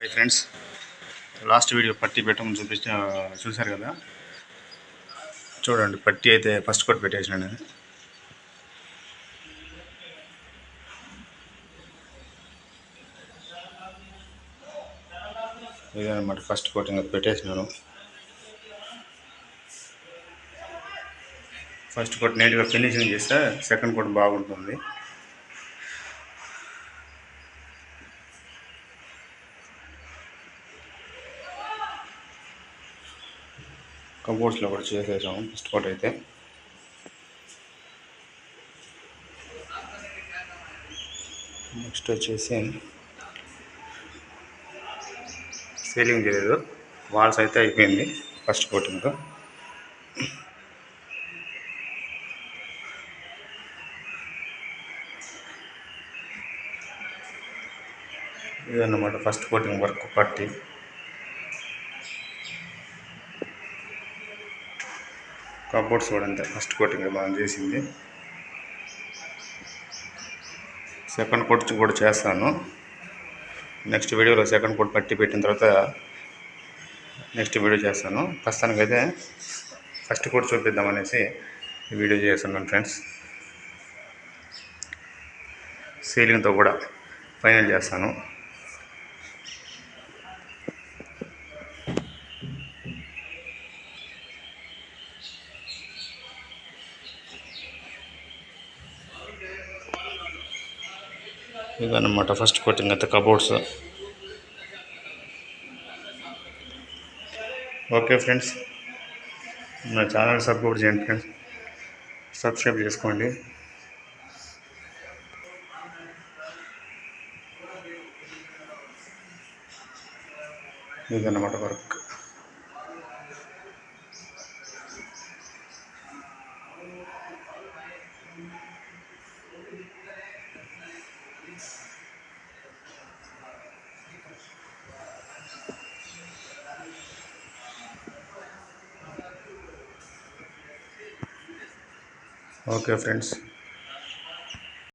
Hi friends, last video పట్టీ పెట్టమని చూశారు కదా. చూడండి, పట్టీ అయితే ఫస్ట్ కోట్ పెట్టేసినాను నేను. ఇదన్నమాట ఫస్ట్ కోట్ ఇంకా పెట్టేసినాను. ఫస్ట్ కోట్ నీట్గా ఫినిషింగ్ చేస్తే సెకండ్ కోట్ బాగుంటుంది. కంపోర్ట్స్లో కూడా చేసేసాము ఫస్ట్ కోట్ అయితే. నెక్స్ట్ వచ్చేసి సీలింగ్ చేయలేదు, వాల్స్ అయితే అయిపోయింది ఫస్ట్ కోటింగ్. ఇదన్నమాట ఫస్ట్ కోటింగ్ వర్క్ పట్టీ. కబోర్డ్స్ కూడా అంతే, ఫస్ట్ కోటింగ్ బాగా చేసింది. సెకండ్ కోట్ కూడా చేస్తాను నెక్స్ట్ వీడియోలో. సెకండ్ కోట్ పట్టీ పెట్టిన తర్వాత నెక్స్ట్ వీడియో చేస్తాను. ప్రస్తుతానికైతే ఫస్ట్ కోట్ చూపిద్దామనేసి ఈ వీడియో చేస్తున్నాను ఫ్రెండ్స్. సీలింగ్తో కూడా ఫైనల్ చేస్తాను. ఇదన్నమాట ఫస్ట్ కోటింగ్ అయితే కబోర్డ్స్. ఓకే ఫ్రెండ్స్, నా ఛానల్ సపోర్ట్ చేయండి ఫ్రెండ్స్, సబ్స్క్రైబ్ చేసుకోండి. ఇదన్నమాట వర్క్. Okay friends.